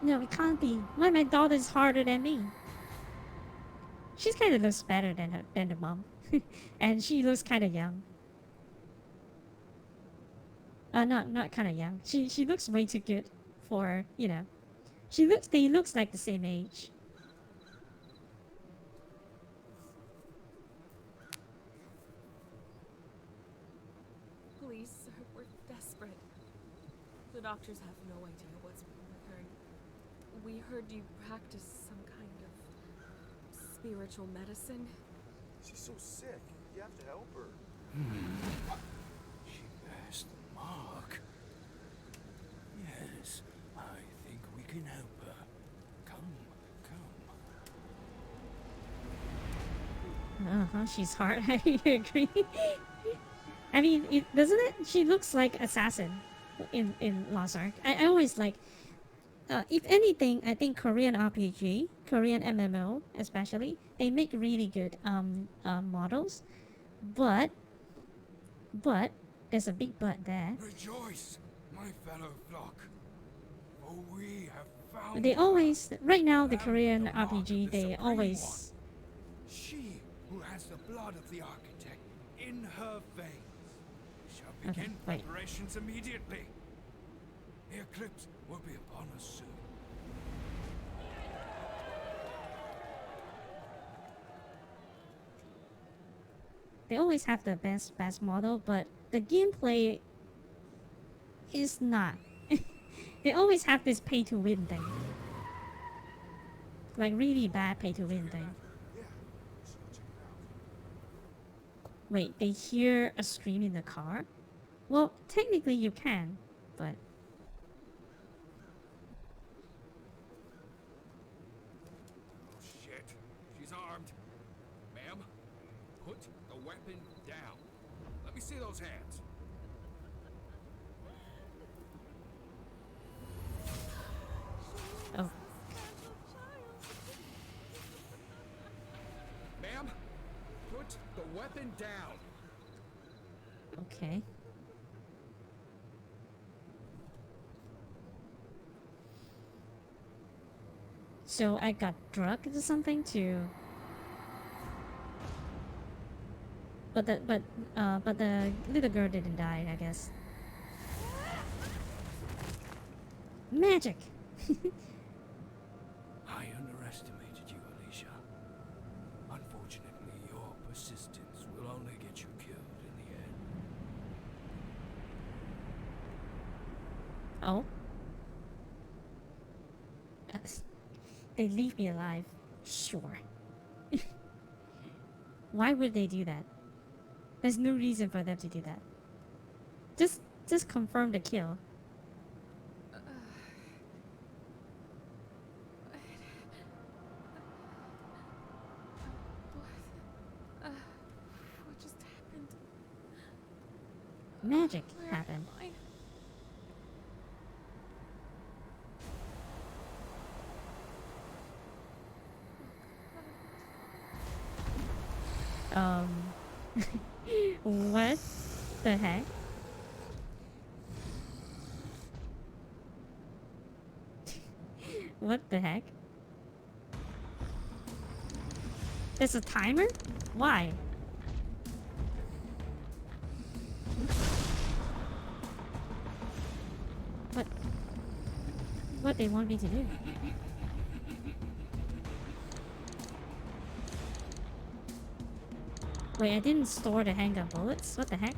No, it can't be. Why my daughter's harder than me? She's kind of looks better than the mom, and she looks kind of young. Not kind of young. She looks way too good for you know. They looks like the same age. Please, sir, we're desperate. The doctors have no idea what's wrong with her. We heard you practice some kind of spiritual medicine. She's so sick. You have to help her. She bears the mark. Yes, I think we can help her. Come. She's hard. I agree. I mean, doesn't it? She looks like assassin in Lost Ark. I always like. If anything, I think Korean RPG, Korean MMO especially, they make really good models, but there's a big but there. Rejoice, my fellow flock, for we have found They her. always right now the And Korean the mark of RPG the they Supreme always One. She who has the blood of the architect in her veins shall Okay, begin wait. preparations immediately. The eclipse will be upon us soon. they always have the best model, but the gameplay is not. They always have this pay to win thing, like really bad pay to win thing. Yeah. Let's go check it out. Wait, they hear a scream in the car? Well, technically you can, but Oh shit, she's armed. Ma'am, put the weapon down. Let me see those hands. oh, Ma'am, put the weapon down. okay. So I got drugged or something to. But the little girl didn't die, I guess. Magic. I underestimated you, Alicia. Unfortunately, your persistence will only get you killed in the end. Oh. They leave me alive. Sure. Why would they do that? There's no reason for them to do that. Just confirm the kill. magic Where happened? am I? What the heck? What the heck? There's a timer? Why? What? What they want me to do? Wait, I didn't store the handgun bullets? What the heck?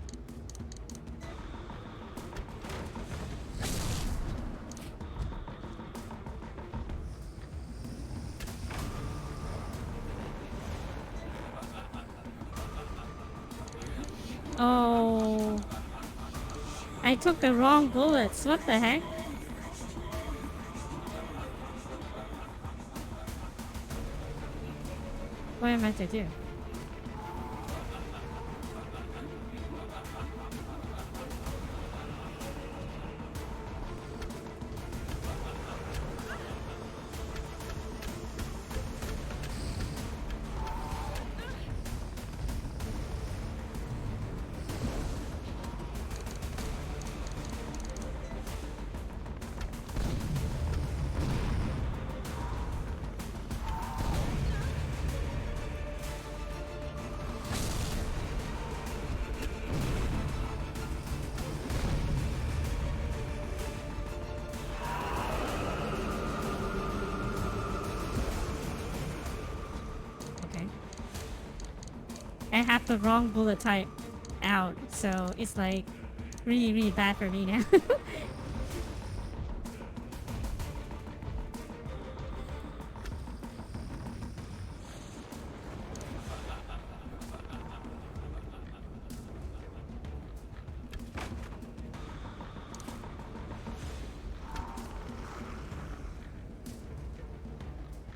Oh, I took the wrong bullets. What the heck? What am I to do? Okay. I have the wrong bullet type out, so it's like really, really bad for me now.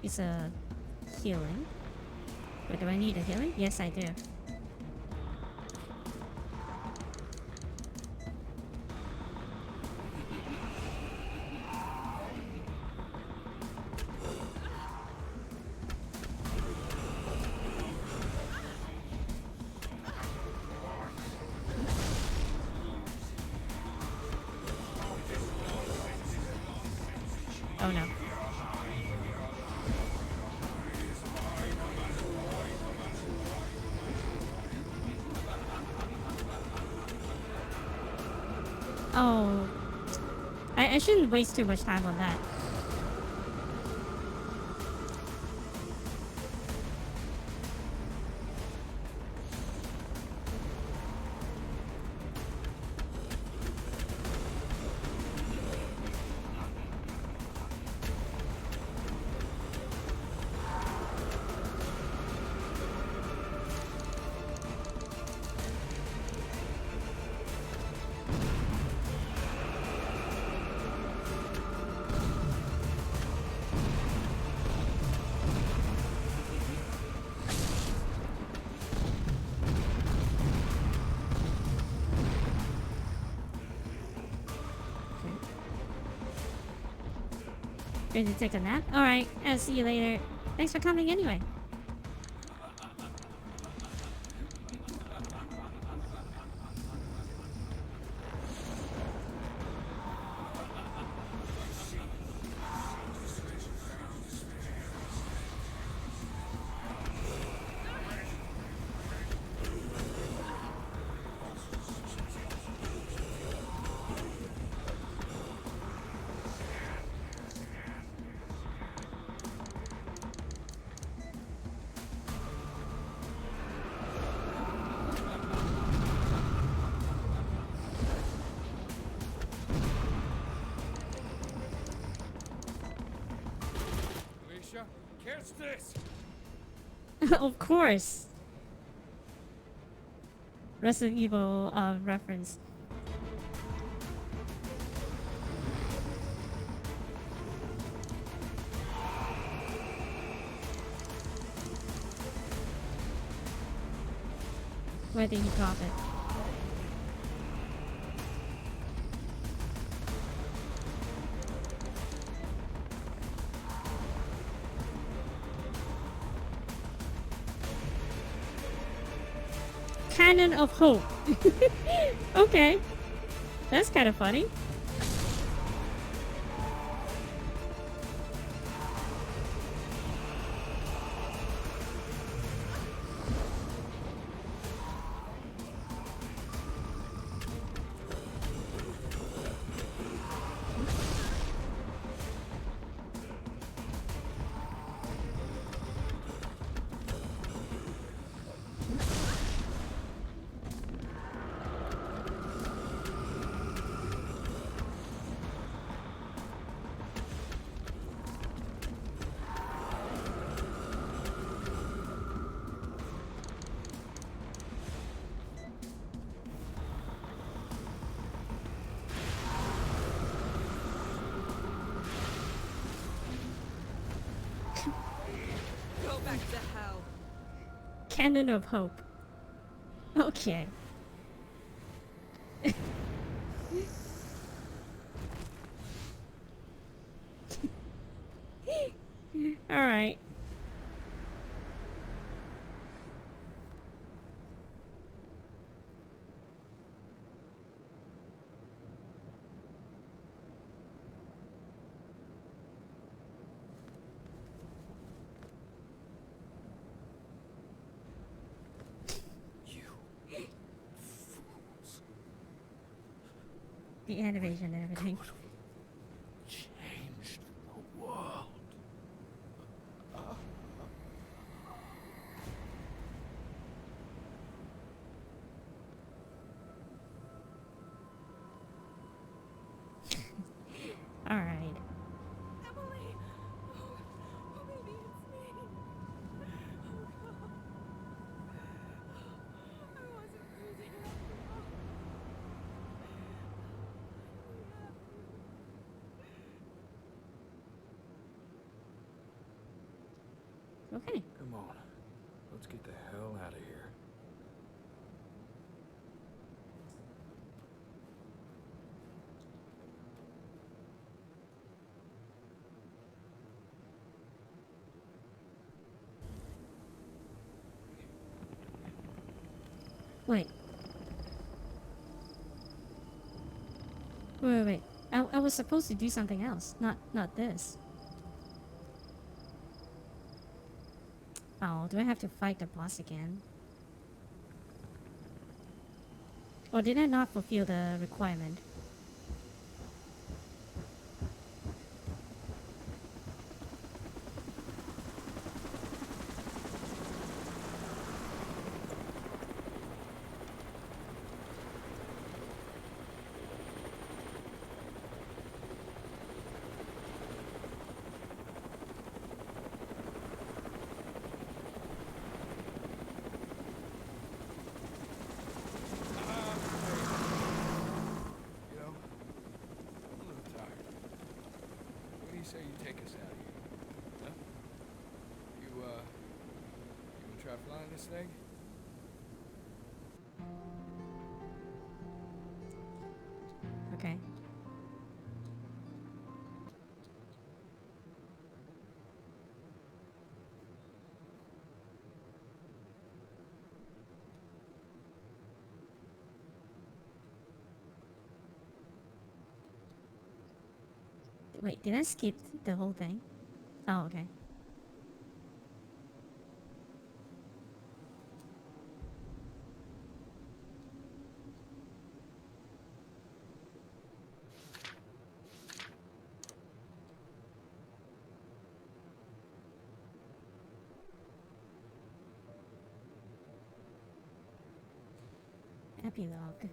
It's a healing. But do I need a healing? Yes, I do. Oh no. Oh. I shouldn't waste too much time on that. Going to take a nap? Alright, I'll see you later. Thanks for coming anyway. Alicia, catch this! Of course. Resident Evil reference. Where did he drop it? Cannon of Hope. Okay. That's kind of funny. Go back to hell. Cannon of Hope. Okay. Alright. You fools. The animation and everything. Changed the world. Alright. Emily! Oh, maybe it's me. Oh, God. I wasn't crazy after all. Okay. Come on. Let's get the hell out of here. Wait. Wait. I was supposed to do something else, not this. Oh, do I have to fight the boss again? Or did I not fulfill the requirement? You know, I'm a little tired. What do you say you take us out of here? Huh? You wanna try flying this thing? Okay. Wait, did I skip the whole thing? Oh, okay. Epilogue.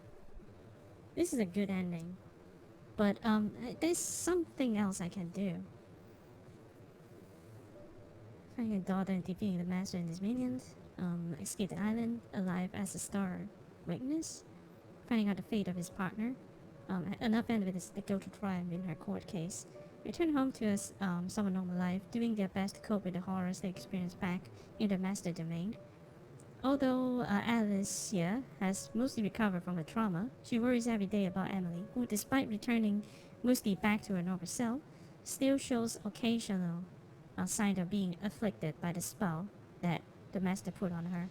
This is a good ending. But, there's something else I can do. Finding a daughter and defeating the master and his minions. Escape the island, alive as a star witness. Finding out the fate of his partner. Enough evidence to go to trial in her court case. Return home to a somewhat normal life, doing their best to cope with the horrors they experienced back in the master domain. Although Alicia has mostly recovered from the trauma, she worries every day about Emily, who, despite returning mostly back to her normal self, still shows occasional sign of being afflicted by the spell that the master put on her.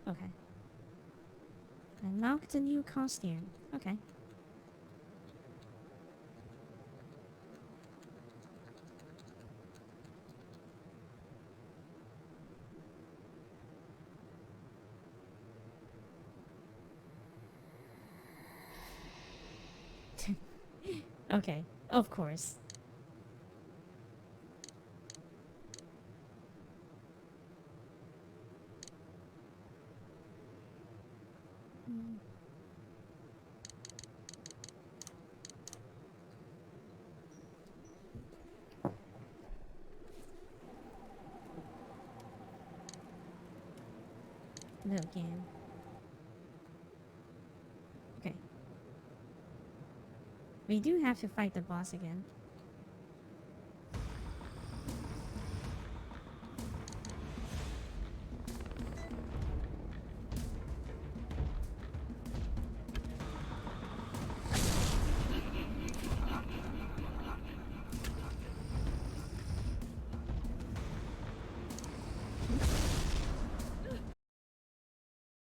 Okay. Unlock the new costume. Okay. Okay, of course. Mm. Little game. Okay. We do have to fight the boss again.